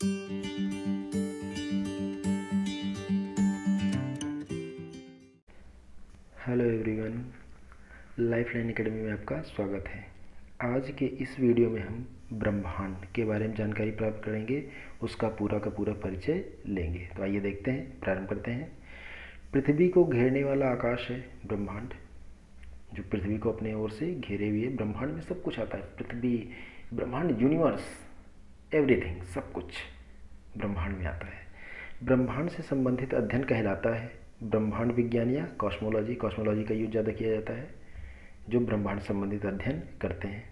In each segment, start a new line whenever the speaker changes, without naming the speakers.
Hello everyone, lifeline academy में आपका स्वागत है। आज के इस वीडियो में हम ब्रह्मांड के बारे में जानकारी प्राप्त करेंगे, उसका पूरा का पूरा परिचय लेंगे। तो आइए देखते हैं, प्रारंभ करते हैं। पृथ्वी को घेरने वाला आकाश है ब्रह्मांड, जो पृथ्वी को अपने ओर से घेरे हुए। ब्रह्मांड में सब कुछ आता है, पृथ्वी, ब्रह्मांड, यूनिवर्स, एवरीथिंग, सब कुछ ब्रह्मांड में आता है। ब्रह्मांड से संबंधित अध्ययन कहलाता है ब्रह्मांड विज्ञान या कॉस्मोलॉजी। कॉस्मोलॉजी का यूज ज़्यादा किया जाता है, जो ब्रह्मांड संबंधित अध्ययन करते हैं।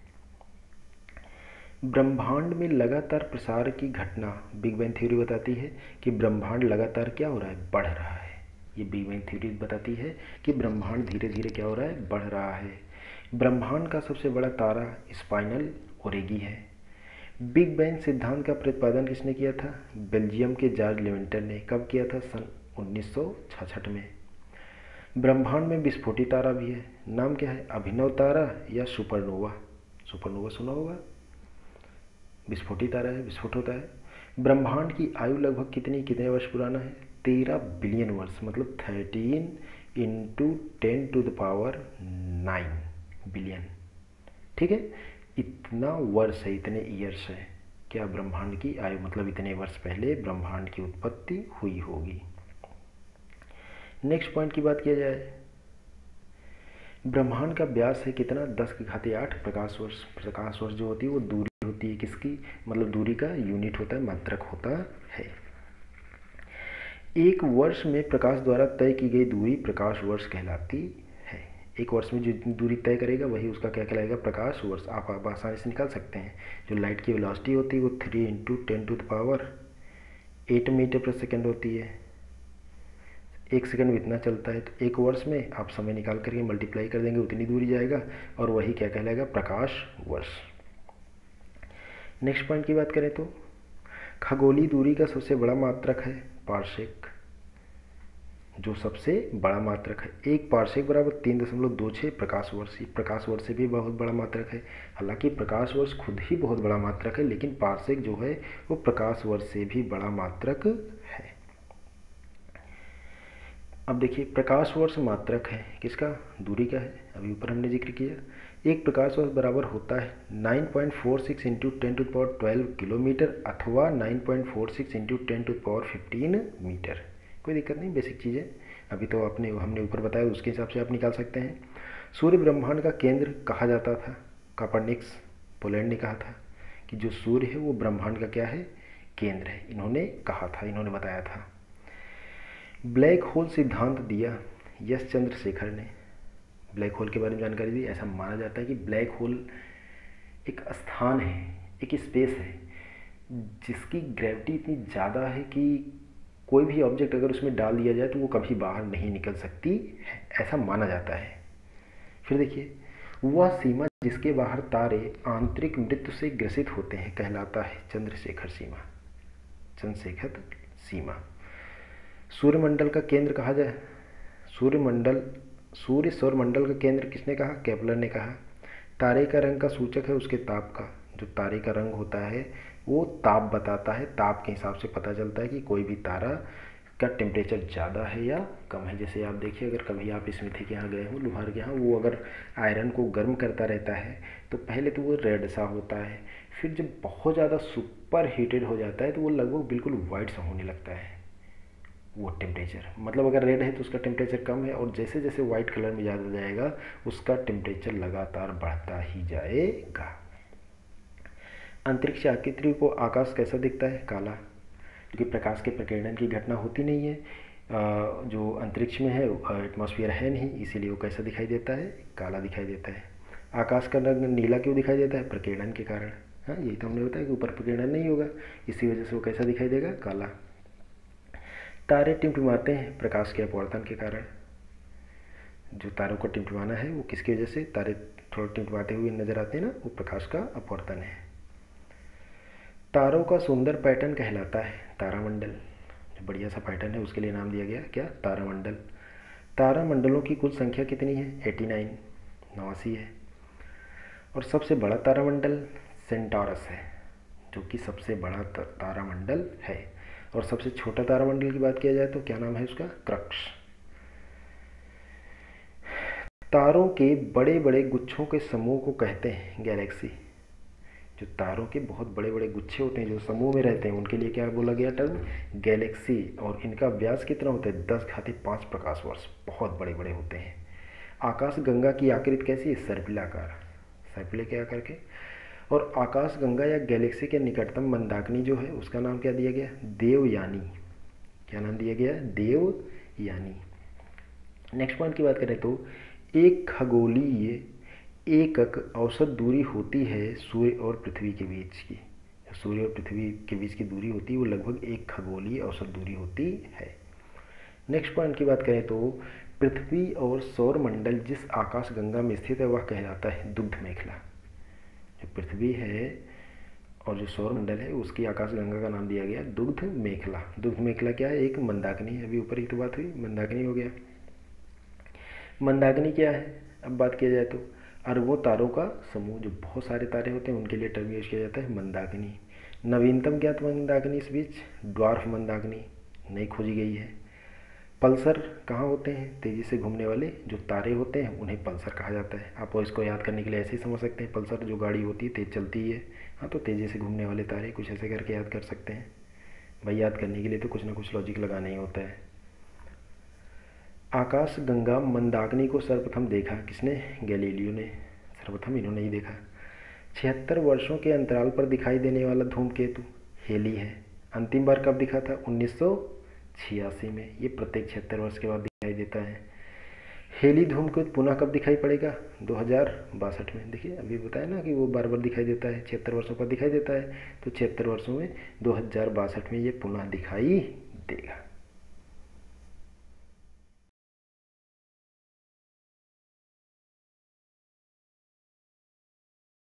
ब्रह्मांड में लगातार प्रसार की घटना बिग बैंग थ्योरी बताती है कि ब्रह्मांड लगातार क्या हो रहा है, बढ़ रहा है। ये बिग बैंग थ्योरी बताती है कि ब्रह्मांड धीरे धीरे क्या हो रहा है, बढ़ रहा है। ब्रह्मांड का सबसे बड़ा तारा स्पाइनल ओरेगी है। बिग बैंग सिद्धांत का प्रतिपादन किसने किया था? बेल्जियम के जॉर्ज लेवेंटर ने। कब किया था? सन 1966 में। ब्रह्मांड में विस्फोटी तारा भी है, नाम क्या है? अभिनव तारा या सुपरनोवा? सुपरनोवा सुना होगा। विस्फोटी तारा है, विस्फोट होता है। ब्रह्मांड की आयु लगभग कितने वर्ष पुराना है? 13 बिलियन वर्ष, मतलब 13 × 10⁹ बिलियन। ठीक है, इतना वर्ष है, इतने ईयर्स है क्या ब्रह्मांड की आयु, मतलब इतने वर्ष पहले ब्रह्मांड की उत्पत्ति हुई होगी। नेक्स्ट पॉइंट की बात किया जाए, ब्रह्मांड का व्यास है कितना? 10⁸ प्रकाश वर्ष। प्रकाश वर्ष जो होती है वो दूरी होती है किसकी, मतलब दूरी का यूनिट होता है, मात्रक होता है। एक वर्ष में प्रकाश द्वारा तय की गई दूरी प्रकाश वर्ष कहलाती है। एक वर्ष में जो दूरी तय करेगा वही उसका क्या कहलाएगा? प्रकाश वर्ष। आप आसानी से निकाल सकते हैं। जो लाइट की वेलोसिटी होती है वो 3 × 10⁸ मीटर पर सेकेंड होती है। एक सेकंड में इतना चलता है, तो एक वर्ष में आप समय निकाल करके मल्टीप्लाई कर देंगे, उतनी दूरी जाएगा, और वही क्या कहलाएगा? प्रकाश वर्ष। नेक्स्ट पॉइंट की बात करें तो खगोलीय दूरी का सबसे बड़ा मात्रक है पार्सेक, जो सबसे बड़ा मात्रक है। एक पार्सेक बराबर 3.26 प्रकाश वर्ष। प्रकाश वर्ष से भी बहुत बड़ा मात्रक है। हालांकि प्रकाश वर्ष खुद ही बहुत बड़ा मात्रक है, लेकिन पार्सेक जो है वो प्रकाश वर्ष से भी बड़ा मात्रक है। अब देखिए, प्रकाश वर्ष मात्रक है किसका? दूरी का है, अभी ऊपर हमने जिक्र किया। एक प्रकाश वर्ष बराबर होता है 9.46 × 10⁻12 किलोमीटर अथवा 9.46 × 10⁻15 मीटर। कोई दिक्कत नहीं, बेसिक चीज़ें अभी तो हमने ऊपर बताया, उसके हिसाब से आप निकाल सकते हैं। सूर्य ब्रह्मांड का केंद्र कहा जाता था। कोपरनिकस, पोलैंड ने कहा था कि जो सूर्य है वो ब्रह्मांड का क्या है? केंद्र है। इन्होंने कहा था, इन्होंने बताया था। ब्लैक होल सिद्धांत दिया यश चंद्रशेखर ने। ब्लैक होल के बारे में जानकारी दी। ऐसा माना जाता है कि ब्लैक होल एक स्थान है, एक स्पेस है, जिसकी ग्रेविटी इतनी ज़्यादा है कि कोई भी ऑब्जेक्ट अगर उसमें डाल दिया जाए तो वो कभी बाहर नहीं निकल सकती है, ऐसा माना जाता है। फिर देखिए, वह सीमा जिसके बाहर तारे आंतरिक मृत्यु से ग्रसित होते हैं कहलाता है चंद्रशेखर सीमा। चंद्रशेखर सीमा। सूर्यमंडल का केंद्र कहा जाए, सूर्य सौरमंडल का केंद्र किसने कहा? केपलर ने कहा। तारे का रंग का सूचक है उसके ताप का। जो तारे का रंग होता है वो ताप बताता है, ताप के हिसाब से पता चलता है कि कोई भी तारा का टेम्परेचर ज़्यादा है या कम है। जैसे आप देखिए, अगर कभी आप स्मिथी के यहाँ गए हो, लोहार के यहाँ, वो अगर आयरन को गर्म करता रहता है तो पहले तो वो रेड सा होता है, फिर जब बहुत ज़्यादा सुपर हीटेड हो जाता है तो वो लगभग बिल्कुल वाइट सा होने लगता है। वो टेम्परेचर, मतलब अगर रेड है तो उसका टेम्परेचर कम है, और जैसे जैसे वाइट कलर में ज़्यादा जाएगा उसका टेम्परेचर लगातार बढ़ता ही जाएगा। अंतरिक्ष आकृति को आकाश कैसा दिखता है? काला, क्योंकि प्रकाश के प्रकीर्णन की घटना होती नहीं है। जो अंतरिक्ष में है एटमॉस्फेयर है नहीं, इसीलिए वो कैसा दिखाई देता है? काला दिखाई देता है। आकाश का रंग नीला क्यों दिखाई देता है? प्रकीर्णन के कारण। हाँ, यही तो हमने बताया कि ऊपर प्रकीर्णन नहीं होगा, इसी वजह से वो कैसा दिखाई देगा? काला। तारे टिमटिमाते हैं प्रकाश के अपवर्तन के कारण। जो तारों को टिमटिमाना है वो किसकी वजह से? तारे थोड़ा टिमटिमाते हुए नजर आते हैं ना, वो प्रकाश का अपवर्तन है। तारों का सुंदर पैटर्न कहलाता है तारामंडल। जो बढ़िया सा पैटर्न है उसके लिए नाम दिया गया क्या? तारामंडल। तारामंडलों की कुल संख्या कितनी है? 89, 89 है। और सबसे बड़ा तारामंडल सेंटॉरस है, जो कि सबसे बड़ा तारामंडल है। और सबसे छोटा तारामंडल की बात किया जाए तो क्या नाम है उसका? क्रक्स। तारों के बड़े बड़े गुच्छों के समूह को कहते हैं गैलेक्सी। जो तारों के बहुत बड़े बड़े गुच्छे होते हैं, जो समूह में रहते हैं, उनके लिए क्या बोला गया टर्म? गैलेक्सी। और इनका व्यास कितना होता है? 10⁵5 प्रकाश वर्ष, बहुत बड़े बड़े होते हैं। आकाश गंगा की आकृति कैसी है? सर्पिलाकार, सर्पिले के आकार के। और आकाश गंगा या गैलेक्सी के निकटतम मंदाकिनी जो है उसका नाम क्या दिया गया? देवयानी। क्या नाम दिया गया? देवयानी। नेक्स्ट पॉइंट की बात करें तो एक खगोलीय एकक औसत दूरी होती है सूर्य और पृथ्वी के बीच की। सूर्य और पृथ्वी के बीच की दूरी होती है वो लगभग एक खगोलीय औसत दूरी होती है। नेक्स्ट पॉइंट की बात करें तो पृथ्वी और सौर मंडल जिस आकाश गंगा में स्थित है वह कहलाता है दुग्ध मेखला। जो पृथ्वी है और जो सौर मंडल है उसकी आकाश गंगा का नाम दिया गया दुग्ध मेखला। दुग्ध मेखला क्या है? एक मंदाकिनी है, अभी ऊपर ही तो बात हुई, मंदाकिनी हो गया। मंदाकिनी क्या है? अब बात किया जाए तो अरबों तारों का समूह, जो बहुत सारे तारे होते हैं उनके लिए टर्म यूज किया जाता है मंदाकिनी। नवीनतम ज्ञात मंदाकिनी इस बीच ड्वार्फ मंदाकिनी नई खोजी गई है। पल्सर कहाँ होते हैं? तेज़ी से घूमने वाले जो तारे होते हैं उन्हें पल्सर कहा जाता है। आप इसको याद करने के लिए ऐसे ही समझ सकते हैं, पल्सर जो गाड़ी होती है तेज़ चलती है, हाँ, तो तेज़ी से घूमने वाले तारे, कुछ ऐसे करके याद कर सकते हैं भाई। याद करने के लिए तो कुछ ना कुछ लॉजिक लगाना ही होता है। आकाश गंगा मंदाकिनी को सर्वप्रथम देखा किसने? गैलीलियो ने। सर्वप्रथम इन्होंने ही देखा। 76 वर्षों के अंतराल पर दिखाई देने वाला धूमकेतु हेली है। अंतिम बार कब दिखा था? 1986 में। ये प्रत्येक 76 वर्ष के बाद दिखाई देता है। हेली धूमकेतु पुनः कब दिखाई पड़ेगा? 2062 में। देखिए अभी बताया ना कि वो बार बार दिखाई देता है, 76 वर्षों पर दिखाई देता है, तो 76 वर्षों में 2062 में ये पुनः दिखाई